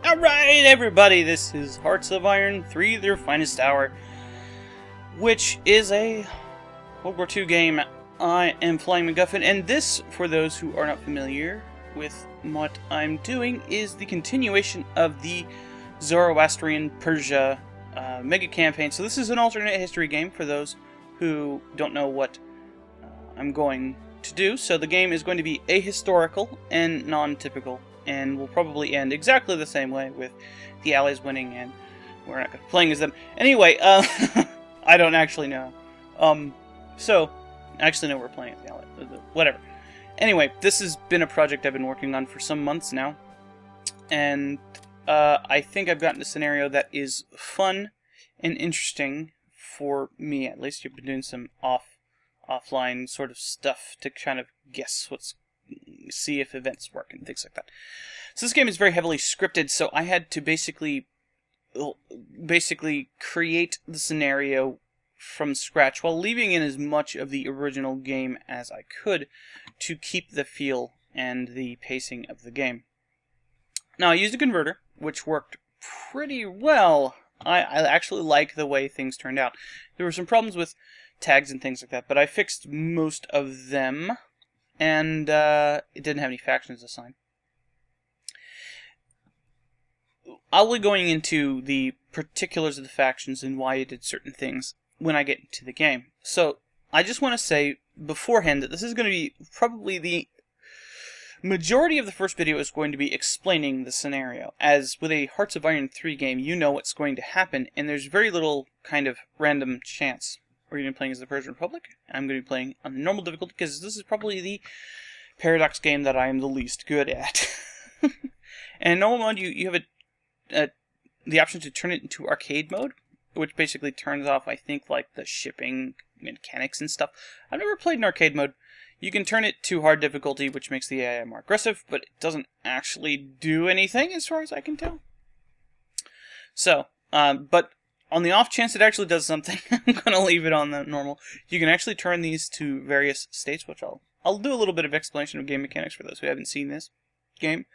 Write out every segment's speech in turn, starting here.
Alright, everybody, this is Hearts of Iron 3, their finest hour, which is a World War II game. I am Flying MacGuffin, and this, for those who are not familiar with what I'm doing, is the continuation of the Zoroastrian Persia mega campaign. So this is an alternate history game for those who don't know what I'm going to do. So the game is going to be ahistorical and non-typical, and will probably end exactly the same way, with the Allies winning, and we're not going to be playing as them. Anyway, I don't actually know. Actually, no, we're playing as the Allies. Whatever. Anyway, this has been a project I've been working on for some months now, and I think I've gotten a scenario that is fun and interesting for me, at least. You've been doing some offline sort of stuff to kind of guess see if events work and things like that. So this game is very heavily scripted, so I had to basically create the scenario from scratch while leaving in as much of the original game as I could to keep the feel and the pacing of the game. Now, I used a converter, which worked pretty well. I actually like the way things turned out. There were some problems with tags and things like that, but I fixed most of them, and it didn't have any factions assigned. I'll be going into the particulars of the factions and why it did certain things when I get into the game. So, I just want to say beforehand that this is going to be probably the majority of the first video is going to be explaining the scenario. As with a Hearts of Iron 3 game, you know what's going to happen, and there's very little kind of random chance. We're going to be playing as the Persian Republic. I'm going to be playing on normal difficulty because this is probably the Paradox game that I am the least good at. And in normal mode, you have the option to turn it into arcade mode, which basically turns off, I think, like the shipping mechanics and stuff. I've never played in arcade mode. You can turn it to hard difficulty, which makes the AI more aggressive, but it doesn't actually do anything as far as I can tell. So, but on the off chance it actually does something, I'm going to leave it on the normal. You can actually turn these to various states, which I'll do a little bit of explanation of game mechanics for those who haven't seen this game.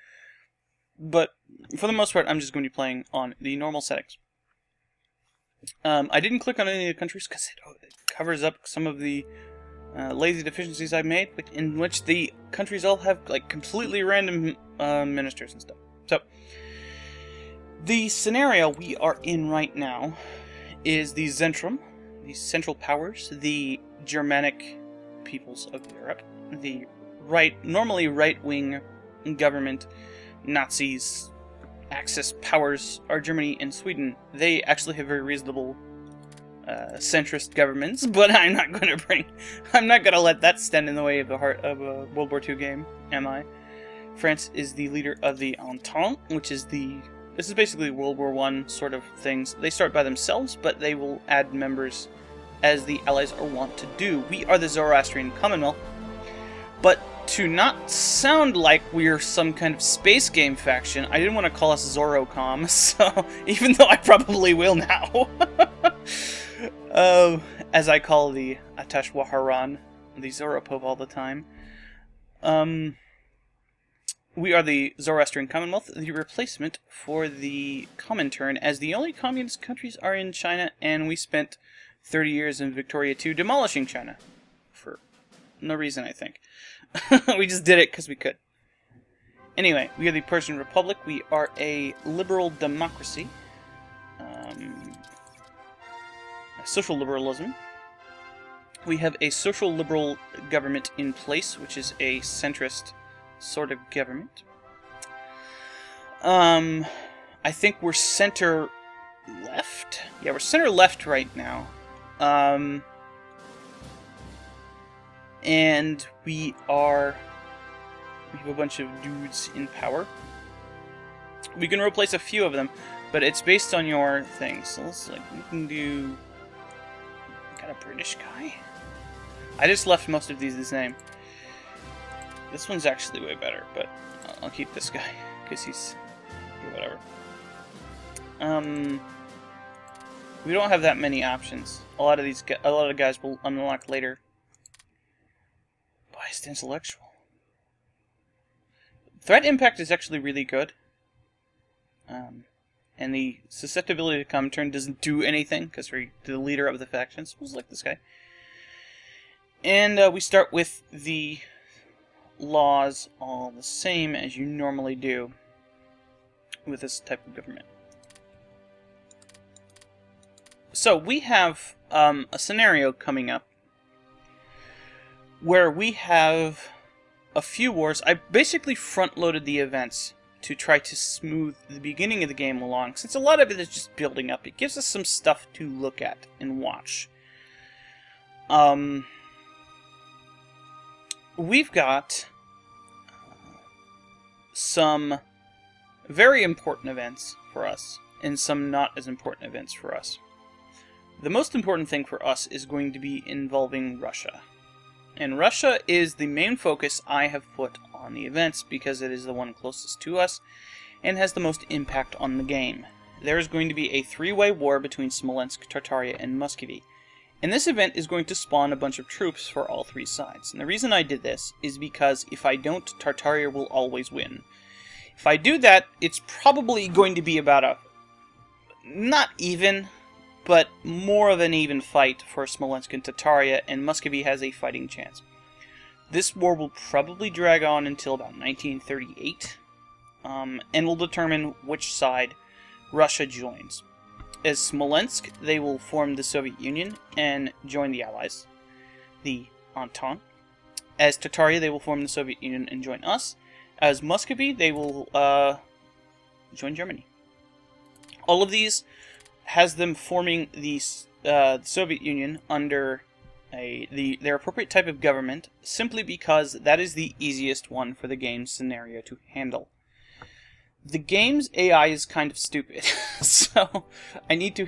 But for the most part, I'm just going to be playing on the normal settings. I didn't click on any of the countries because it covers up some of the lazy deficiencies I've made, in which the countries all have like completely random ministers and stuff. So, the scenario we are in right now is the Zentrum, the Central Powers, the Germanic peoples of Europe, the normally right-wing government, Nazis, Axis powers are Germany and Sweden. They actually have very reasonable centrist governments, but I'm not going to let that stand in the way of the heart of a World War II game, am I? France is the leader of the Entente, which is this is basically World War I sort of things. They start by themselves, but they will add members as the Allies are wont to do. We are the Zoroastrian Commonwealth, but to not sound like we're some kind of space game faction, I didn't want to call us Zorocom, so even though I probably will now. As I call the Atash Waharan, the Zoropov all the time. We are the Zoroastrian Commonwealth, the replacement for the Comintern, as the only communist countries are in China, and we spent 30 years in Victoria II demolishing China. For no reason, I think. We just did it because we could. Anyway, we are the Persian Republic. We are a liberal democracy. Social liberalism. We have a social liberal government in place, which is a centrist sort of government. I think we're center left. Yeah, we're center left right now. And we have a bunch of dudes in power. We can replace a few of them, but it's based on your thing. So let's we can do. Got a British guy. I just left most of these the same. This one's actually way better, but I'll keep this guy because he's whatever. We don't have that many options. A lot of guys will unlock later. Biased intellectual. Threat impact is actually really good. And the susceptibility to Comintern doesn't do anything, because the leader of the factions was like this guy. And we start with the laws all the same as you normally do with this type of government. So we have a scenario coming up where we have a few wars. I basically front-loaded the events to try to smooth the beginning of the game along, since a lot of it is just building up. It gives us some stuff to look at and watch. We've got some very important events for us, and some not as important events for us. The most important thing for us is going to be involving Russia. And Russia is the main focus I have put on the events because it is the one closest to us and has the most impact on the game. There is going to be a three-way war between Smolensk, Tartaria, and Muscovy. And this event is going to spawn a bunch of troops for all three sides. And the reason I did this is because if I don't, Tartaria will always win. If I do that, it's probably going to be about a not even, but more of an even fight for Smolensk and Tartaria, and Muscovy has a fighting chance. This war will probably drag on until about 1938, and will determine which side Russia joins. As Smolensk, they will form the Soviet Union and join the Allies, the Entente. As Tartaria, they will form the Soviet Union and join us. As Muscovy, they will join Germany. All of these has them forming the Soviet Union under their appropriate type of government, simply because that is the easiest one for the game's scenario to handle. The game's AI is kind of stupid, so I need to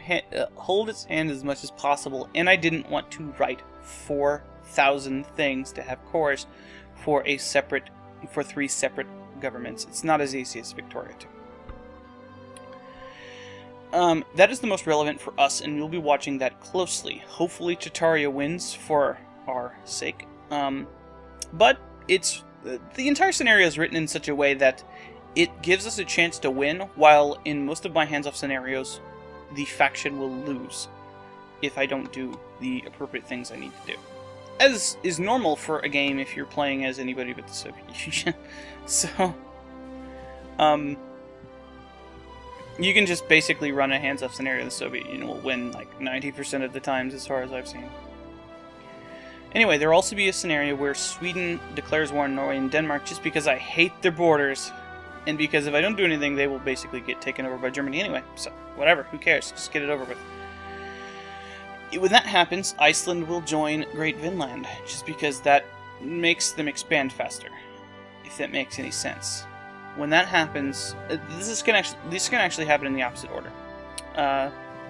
hold its hand as much as possible, and I didn't want to write 4,000 things to have cores for three separate governments. It's not as easy as Victoria 2. That is the most relevant for us, and we'll be watching that closely. Hopefully Tartaria wins for our sake. But the entire scenario is written in such a way that it gives us a chance to win, while in most of my hands-off scenarios, the faction will lose if I don't do the appropriate things I need to do. As is normal for a game if you're playing as anybody but the Soviet Union. So, you can just basically run a hands-off scenario. The Soviet Union will win like 90% of the times, as far as I've seen. Anyway, there will also be a scenario where Sweden declares war on Norway and Denmark just because I hate their borders, and because if I don't do anything, they will basically get taken over by Germany anyway. So, whatever, who cares? Just get it over with. When that happens, Iceland will join Great Vinland, just because that makes them expand faster, if that makes any sense. When that happens, this can actually happen in the opposite order.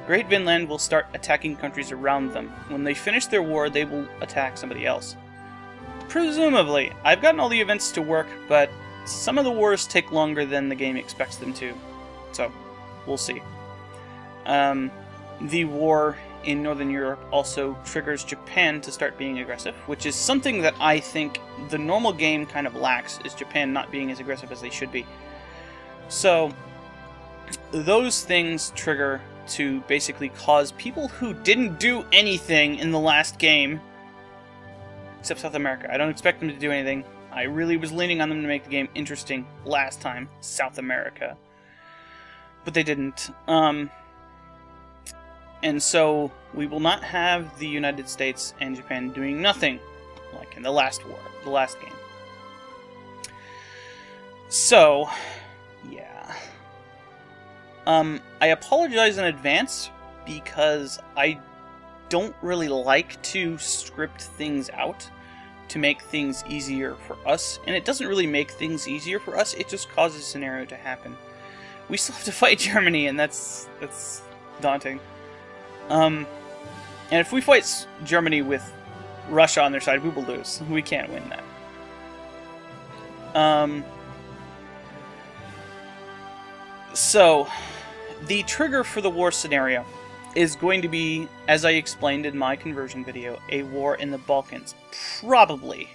Great Vinland will start attacking countries around them. When they finish their war, they will attack somebody else. Presumably. I've gotten all the events to work, but some of the wars take longer than the game expects them to. So, we'll see. The war in Northern Europe also triggers Japan to start being aggressive, which is something that I think the normal game kind of lacks, is Japan not being as aggressive as they should be. So, those things trigger to basically cause people who didn't do anything in the last game, except South America. I don't expect them to do anything. I really was leaning on them to make the game interesting last time, South America. But they didn't. And so, we will not have the United States and Japan doing nothing, like in the last war, the last game. So, yeah. I apologize in advance, because I don't really like to script things out to make things easier for us, and it doesn't really make things easier for us, it just causes a scenario to happen. We still have to fight Germany, and that's daunting. And if we fight Germany with Russia on their side, we will lose. We can't win that. So, the trigger for the war scenario is going to be, as I explained in my conversion video, a war in the Balkans. Probably.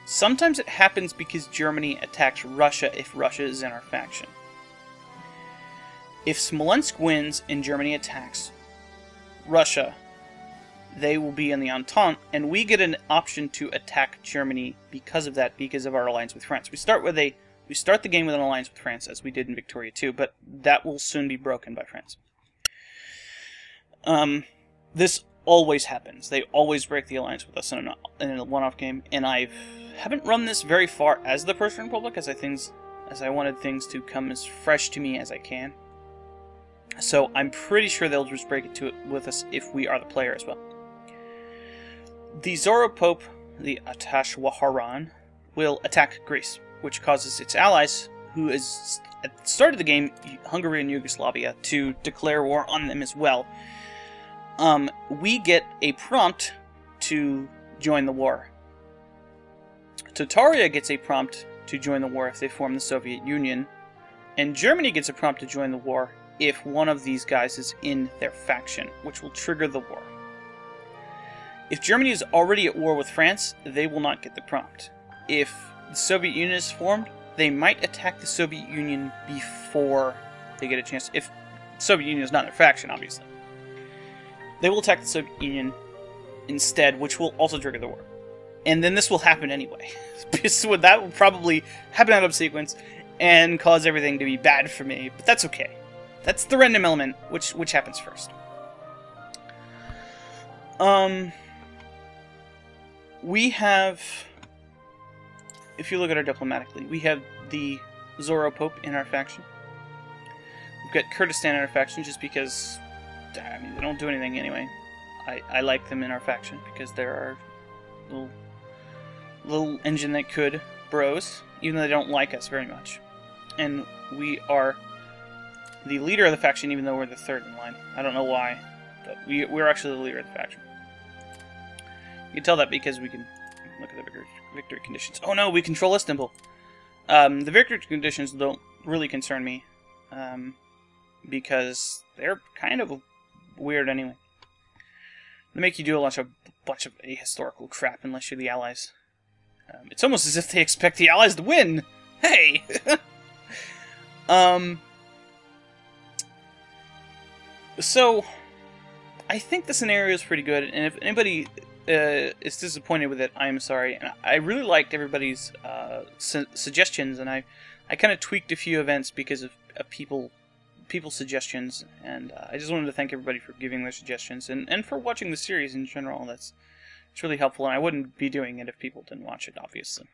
Sometimes it happens because Germany attacks Russia if Russia is in our faction. If Smolensk wins and Germany attacks Russia, they will be in the Entente, and we get an option to attack Germany because of that, because of our alliance with France. We start the game with an alliance with France, as we did in Victoria 2, but that will soon be broken by France. This always happens. They always break the alliance with us in a one-off game, and I haven't run this very far as the Persian Republic, as I wanted things to come as fresh to me as I can. So I'm pretty sure they'll just break it with us if we are the player as well. The Zoro Pope, the Atashwaharan, will attack Greece, which causes its allies, who is at the start of the game, Hungary and Yugoslavia, to declare war on them as well. We get a prompt to join the war. Tartaria gets a prompt to join the war if they form the Soviet Union, and Germany gets a prompt to join the war if one of these guys is in their faction, which will trigger the war. If Germany is already at war with France, they will not get the prompt. If the Soviet Union is formed, they might attack the Soviet Union before they get a chance. If the Soviet Union is not their faction, obviously. They will attack the Soviet Union instead, which will also trigger the war. And then this will happen anyway. So that will probably happen out of sequence and cause everything to be bad for me, but that's okay. That's the random element, which happens first. We have, if you look at our diplomatically, we have the Zoro Pope in our faction. We've got Kurdistan in our faction just because, I mean, they don't do anything anyway. I like them in our faction because they're our little engine that could bros, even though they don't like us very much. And we are the leader of the faction, even though we're the third in line. I don't know why, but we're actually the leader of the faction. You can tell that because we can look at the victory conditions. Oh no, we control Istanbul. The victory conditions don't really concern me, because they're kind of weird anyway. They make you do a bunch of ahistorical crap unless you're the Allies. It's almost as if they expect the Allies to win! Hey! So, I think the scenario is pretty good, and if anybody is disappointed with it, I'm sorry. And I really liked everybody's suggestions, and I kind of tweaked a few events because of people's suggestions, and I just wanted to thank everybody for giving their suggestions, and for watching the series in general. It's really helpful, and I wouldn't be doing it if people didn't watch it, obviously.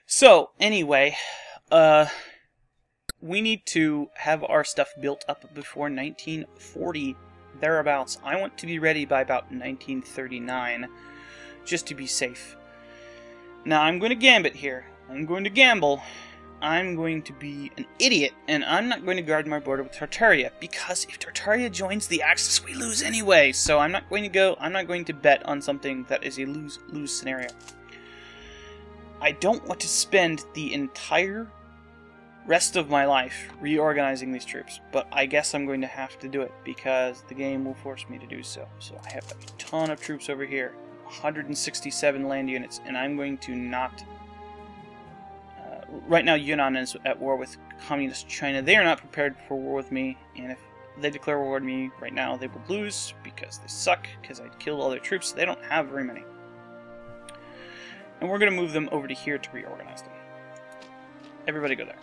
So, anyway, we need to have our stuff built up before 1940, thereabouts. I want to be ready by about 1939, just to be safe. Now, I'm going to gambit here. I'm going to gamble. I'm going to be an idiot, and I'm not going to guard my border with Tartaria, because if Tartaria joins the Axis, we lose anyway. So I'm not going to bet on something that is a lose-lose scenario. I don't want to spend the entire rest of my life reorganizing these troops, but I guess I'm going to have to do it because the game will force me to do so. So I have a ton of troops over here, 167 land units, and I'm going to not... right now Yunnan is at war with Communist China. They are not prepared for war with me, and if they declare war with me right now, they will lose because they suck, because I killed all their troops. They don't have very many. And we're going to move them over to here to reorganize them. Everybody go there.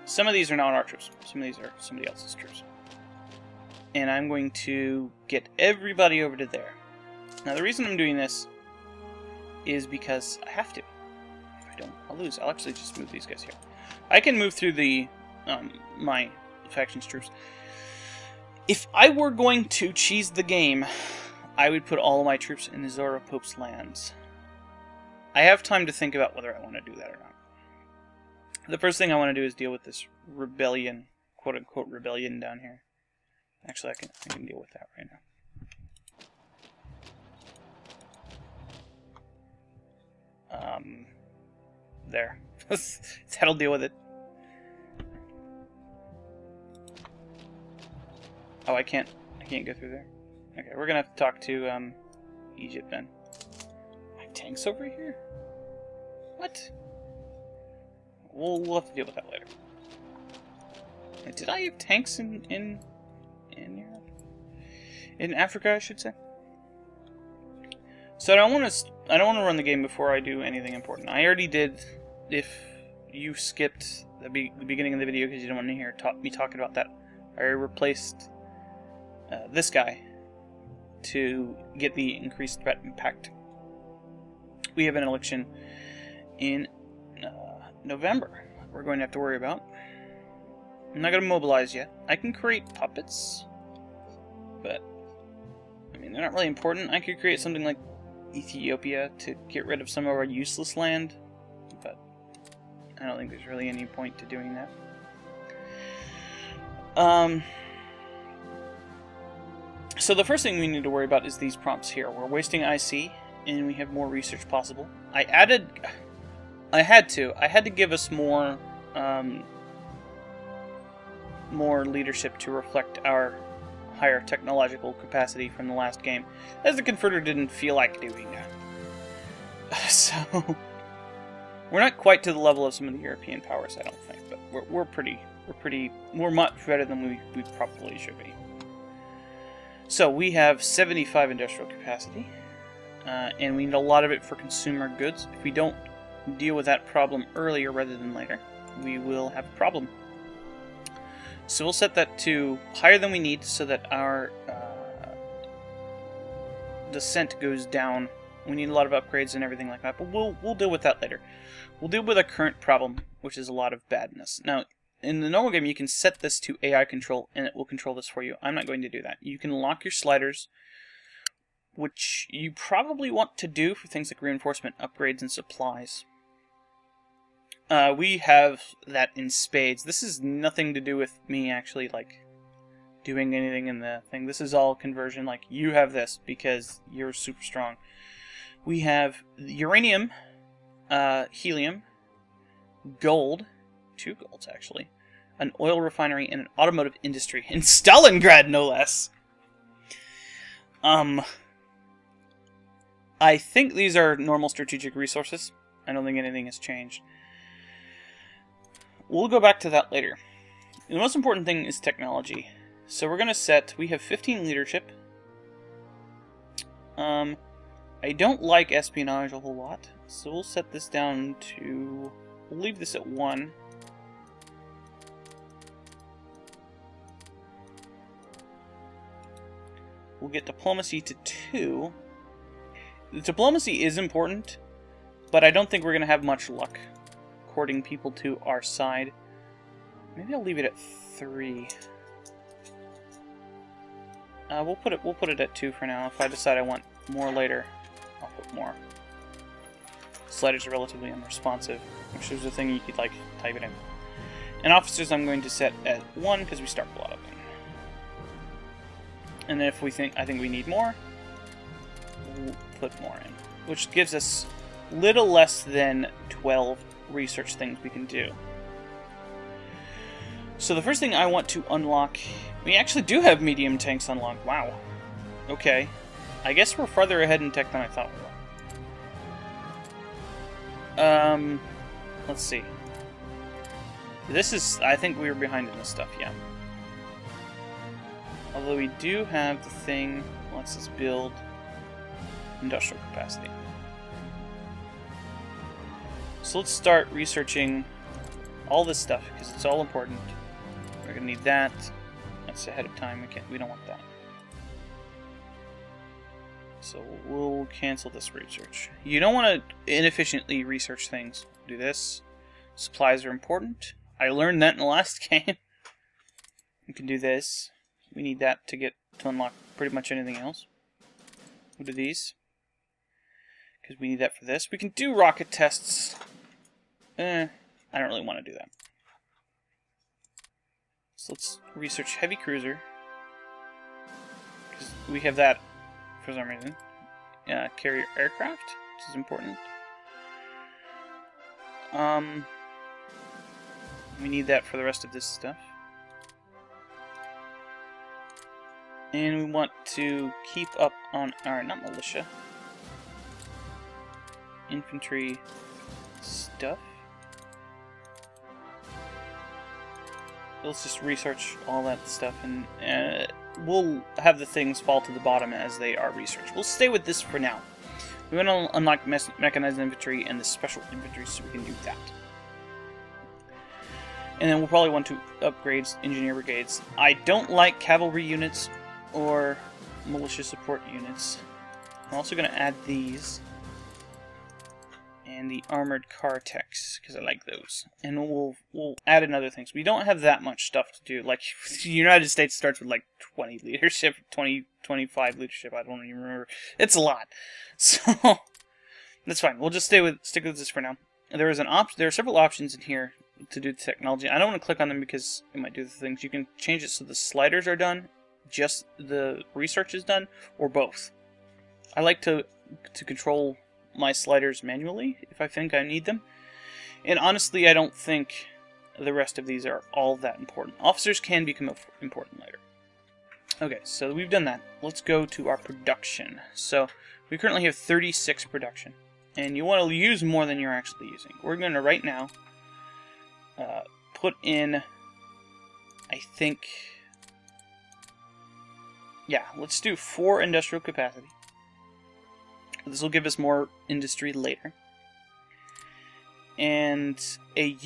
Some of these are not our troops. Some of these are somebody else's troops. And I'm going to get everybody over to there. Now the reason I'm doing this is because I have to. If I don't, I'll lose. I'll actually just move these guys here. I can move through the my faction's troops. If I were going to cheese the game, I would put all of my troops in the Zoro Pope's lands. I have time to think about whether I want to do that or not. The first thing I want to do is deal with this rebellion, quote-unquote rebellion down here. Actually, I can deal with that right now. There. That'll deal with it. Oh, I can't go through there? Okay, we're gonna have to talk to, Egypt then. My tank's over here? What? We'll have to deal with that later. Did I have tanks in Europe? In Africa, I should say. So I don't want to run the game before I do anything important. I already did. If you skipped the beginning of the video because you don't want to hear me talking about that, I replaced this guy to get the increased threat impact. We have an election in November. We're going to have to worry about. I'm not going to mobilize yet. I can create puppets, but I mean they're not really important. I could create something like Ethiopia to get rid of some of our useless land, but I don't think there's really any point to doing that. So the first thing we need to worry about is these prompts here. We're wasting IC, and we have more research possible. I had to give us more leadership to reflect our higher technological capacity from the last game, as the Converter didn't feel like doing that. So we're not quite to the level of some of the European powers, I don't think, but we're much better than we probably should be. So we have 75 industrial capacity, and we need a lot of it for consumer goods. If we don't deal with that problem earlier rather than later, we will have a problem. So we'll set that to higher than we need so that our descent goes down. We need a lot of upgrades and everything like that, but we'll deal with that later. We'll deal with a current problem, which is a lot of badness. Now, in the normal game, you can set this to AI control, and it will control this for you. I'm not going to do that. You can lock your sliders, which you probably want to do for things like reinforcement, upgrades, and supplies. We have that in spades. This is nothing to do with me actually, like, doing anything in the thing. This is all conversion. Like, you have this because you're super strong. We have uranium, helium, gold, 2 golds actually, an oil refinery, and an automotive industry in Stalingrad, no less. I think these are normal strategic resources. I don't think anything has changed. We'll go back to that later. The most important thing is technology. So we're going to set, we have 15 leadership. I don't like espionage a whole lot, so we'll set this down to, we'll leave this at 1. We'll get diplomacy to 2. The diplomacy is important, but I don't think we're going to have much luck courting people to our side. Maybe I'll leave it at 3. We'll put it at 2 for now. If I decide I want more later, I'll put more. Sliders are relatively unresponsive, which is a thing you could, like, type it in. And officers I'm going to set at 1 because we start a lot of them. And then if I think we need more, we'll put more in, which gives us little less than 12 research things we can do. So the first thing I want to unlock, we actually do have medium tanks unlocked. Wow. Okay. I guess we're farther ahead in tech than I thought we were. Let's see. This is, I think we were behind in this stuff, yeah. Although we do have the thing, lets us build industrial capacity. So let's start researching all this stuff, because it's all important. We're going to need that. That's ahead of time. We don't want that. So we'll cancel this research. You don't want to inefficiently research things. Do this. Supplies are important. I learned that in the last game. You can do this. We need that to unlock pretty much anything else. We'll do these, because we need that for this. We can do rocket tests. I don't really want to do that. So let's research heavy cruiser, because we have that for some reason. Carrier aircraft, which is important. We need that for the rest of this stuff. And we want to keep up on our, not militia, infantry stuff. let's just research all that stuff, and we'll have the things fall to the bottom as they are researched. We'll stay with this for now. We're going to unlock mechanized infantry and the special infantry so we can do that. And then we'll probably want to upgrade engineer brigades. I don't like cavalry units or militia support units. I'm also going to add these and the armored car techs because I like those. And we'll add in other things. We don't have that much stuff to do. Like the United States starts with like 20 leadership, 25 leadership. I don't even remember. It's a lot. So that's fine. We'll just stick with this for now. There are several options in here to do the technology. I don't want to click on them because it might do the things. You can change it so the sliders are done, just the research is done, or both. I like to control my sliders manually if I think I need them. And honestly, I don't think the rest of these are all that important. Officers can become important later. Okay, so we've done that. Let's go to our production. So we currently have 36 production. And you want to use more than you're actually using. We're going to right now put in, I think, yeah, let's do 4 industrial capacity. This will give us more industry later. And a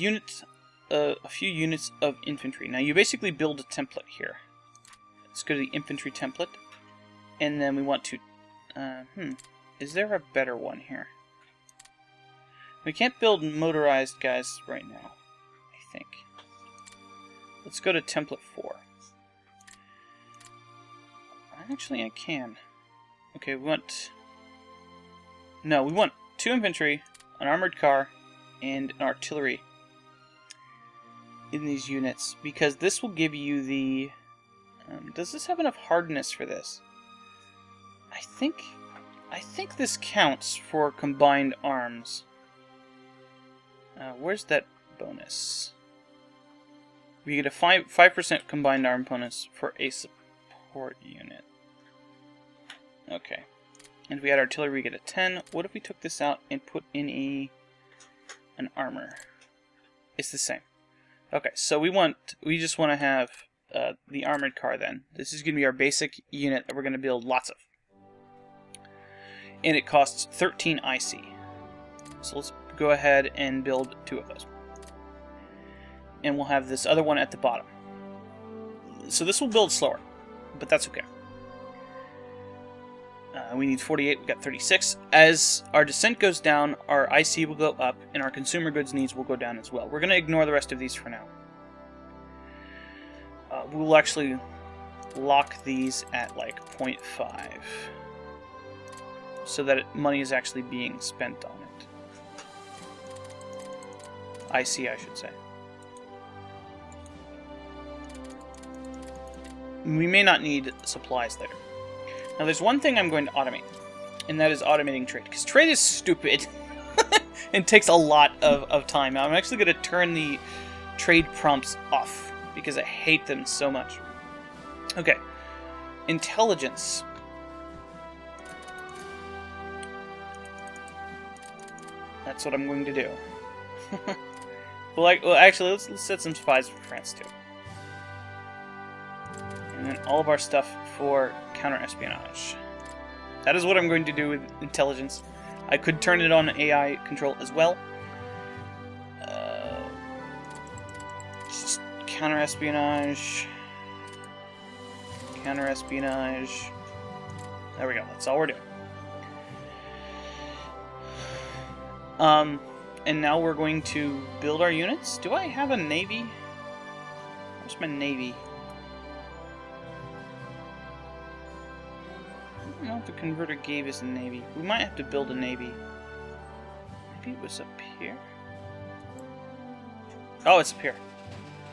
few units of infantry. Now you basically build a template here. Let's go to the infantry template. And then we want to, is there a better one here? We can't build motorized guys right now, I think. Let's go to template 4. Actually, I can. Okay, we want 2 infantry, an armored car, and an artillery in these units, because this will give you the... does this have enough hardness for this? I think this counts for combined arms. Where's that bonus? We get a 5% combined arm bonus for a support unit. Okay. And if we add artillery, we get a 10. What if we took this out and put in an armor? It's the same. Okay, so we just want to have the armored car then. This is going to be our basic unit that we're going to build lots of. And it costs 13 IC. So let's go ahead and build 2 of those. And we'll have this other one at the bottom. So this will build slower, but that's okay. We need 48, we got 36. As our descent goes down, our IC will go up, and our consumer goods needs will go down as well. We're going to ignore the rest of these for now. We'll actually lock these at like 0.5, so that money is actually being spent on it. IC, I should say. We may not need supplies later. Now there's one thing I'm going to automate, and that is automating trade, because trade is stupid and takes a lot of time. I'm actually going to turn the trade prompts off, because I hate them so much. Okay, intelligence. That's what I'm going to do. Well, actually, let's set some spies for France too. And then all of our stuff for counter-espionage. That is what I'm going to do with intelligence. I could turn it on AI control as well. Just counter-espionage. Counter-espionage. There we go. That's all we're doing. And now we're going to build our units. Do I have a navy? Where's my navy? I don't know if the converter gave us a navy. We might have to build a navy. Maybe it was up here? Oh, it's up here.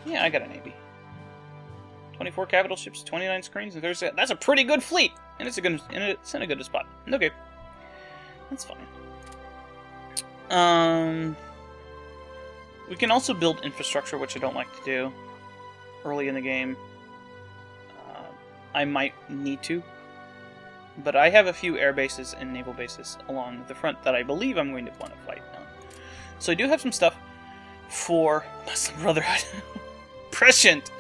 Yeah, I got a navy. 24 capital ships, 29 screens, and that's a pretty good fleet! And it's in a good spot. Okay. That's fine. We can also build infrastructure, which I don't like to do early in the game. I might need to. But I have a few air bases and naval bases along the front that I believe I'm going to want to fight now. So I do have some stuff for Muslim Brotherhood. prescient!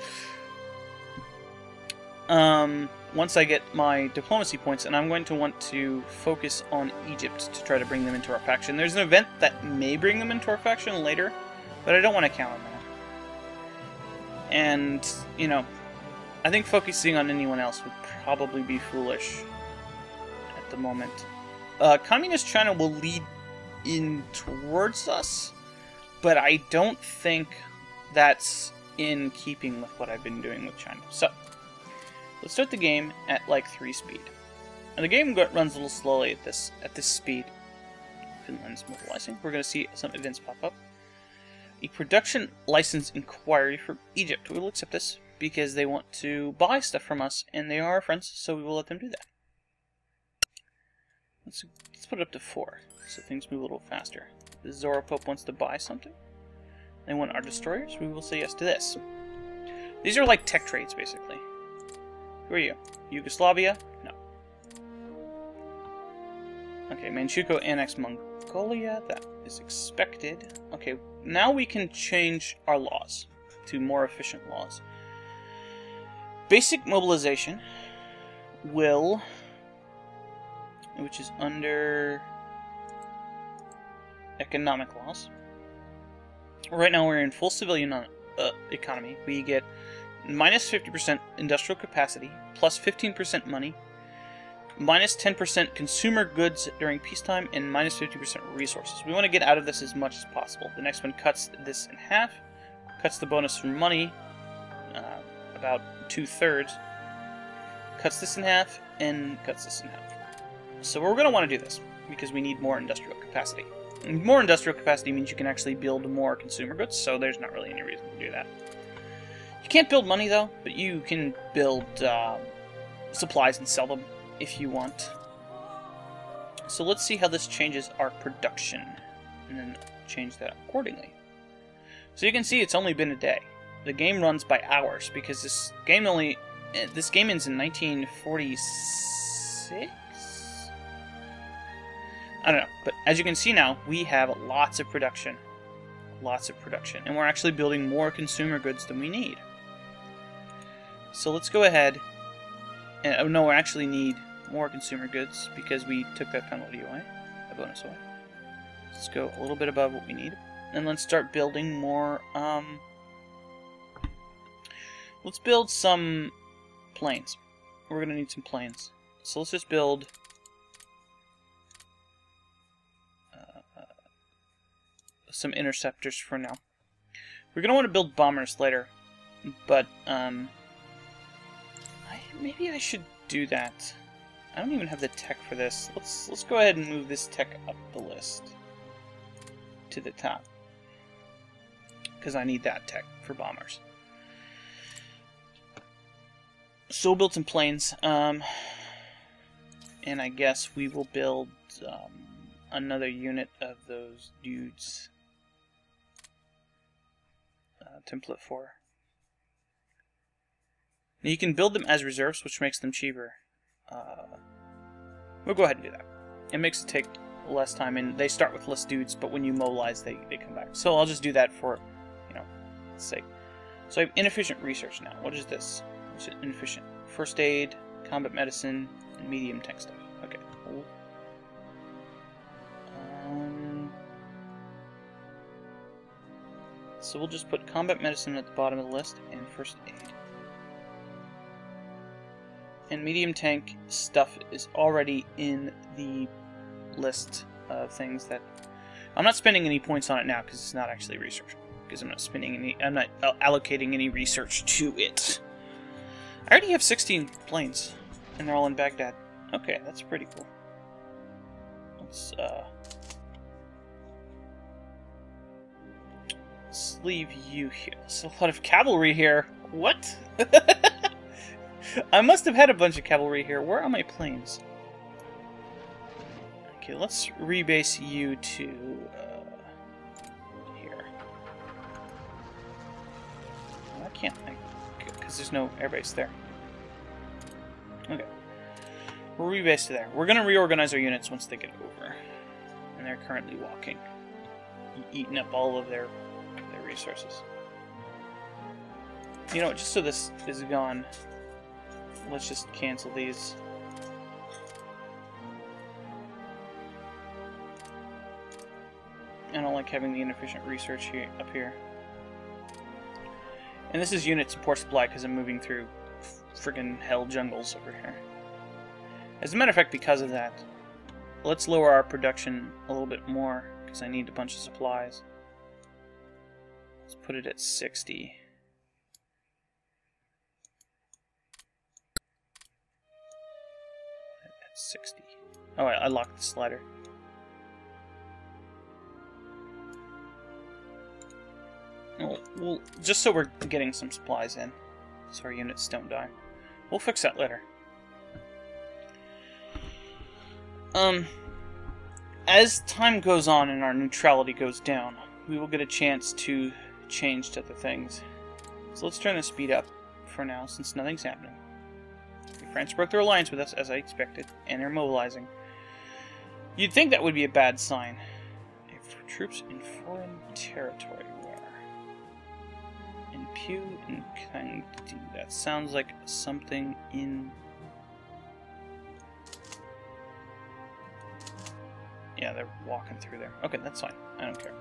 Once I get my diplomacy points, and I'm going to want to focus on Egypt to try to bring them into our faction. There's an event that may bring them into our faction later, but I don't want to count on that. And, you know, I think focusing on anyone else would probably be foolish at the moment. Communist China will lead in towards us, but I don't think that's in keeping with what I've been doing with China. So, let's start the game at like 3 speed. And the game runs a little slowly at this speed. Finland's mobilizing. We're going to see some events pop up. A production license inquiry for Egypt. We will accept this because they want to buy stuff from us, and they are our friends, so we will let them do that. Let's put it up to 4, so things move a little faster. The Zoro Pope wants to buy something. They want our destroyers. We will say yes to this. These are like tech trades, basically. Who are you? Yugoslavia? No. Okay, Manchukuo annexed Mongolia. That is expected. Okay, now we can change our laws to more efficient laws. Basic mobilization will, which is under economic laws. Right now we're in full civilian economy. We get minus 50% industrial capacity, plus 15% money, minus 10% consumer goods during peacetime, and minus 50% resources. We want to get out of this as much as possible. The next one cuts this in half, cuts the bonus from money, about 2/3, cuts this in half, and cuts this in half. So we're going to want to do this, because we need more industrial capacity. And more industrial capacity means you can actually build more consumer goods, so there's not really any reason to do that. You can't build money, though, but you can build supplies and sell them if you want. So let's see how this changes our production, and then change that accordingly. So you can see it's only been a day. The game runs by hours, because this game ends in 1946? I don't know, but as you can see now, we have lots of production. Lots of production. And we're actually building more consumer goods than we need. So let's go ahead and, oh no, we actually need more consumer goods because we took that penalty away, that bonus away. Let's go a little bit above what we need. And let's start building more, let's build some planes. We're going to need some planes. So let's just build some interceptors for now. We're going to want to build bombers later, but maybe I should do that. I don't even have the tech for this. Let's go ahead and move this tech up the list to the top, because I need that tech for bombers. So we'll build some planes, and I guess we will build another unit of those dudes. Template 4. Now you can build them as reserves, which makes them cheaper. We'll go ahead and do that. It makes it take less time, and they start with less dudes, but when you mobilize, they come back. So I'll just do that for, you know, sake. So I have inefficient research now. What is this? What's inefficient? First aid, combat medicine, and medium tech stuff. Okay. Cool. So we'll just put combat medicine at the bottom of the list, and first aid. And medium tank stuff is already in the list of things that... I'm not spending any points on it now, because it's not actually research. Because I'm not allocating any research to it. I already have 16 planes, and they're all in Baghdad. Okay, that's pretty cool. Let's leave you here. There's a lot of cavalry here. What? I must have had a bunch of cavalry here. Where are my planes? Okay, let's rebase you to here. I can't think, because there's no airbase there. Okay. We'll rebase to there. We're going to reorganize our units once they get over. And they're currently walking. Eating up all of their resources. You know what, just so this is gone, let's just cancel these. I don't like having the inefficient research here, up here. And this is unit support supply because I'm moving through friggin' hell jungles over here. As a matter of fact, because of that, let's lower our production a little bit more because I need a bunch of supplies. Let's put it at 60. At 60. Oh, I locked the slider. Well, just so we're getting some supplies in, so our units don't die. We'll fix that later. As time goes on and our neutrality goes down, we will get a chance to change to other things. So let's turn the speed up for now, since nothing's happening. France broke their alliance with us, as I expected, and they're mobilizing. You'd think that would be a bad sign. If troops in foreign territory. In Pew and Kangdi. That sounds like something in... Yeah, they're walking through there. Okay, that's fine. I don't care.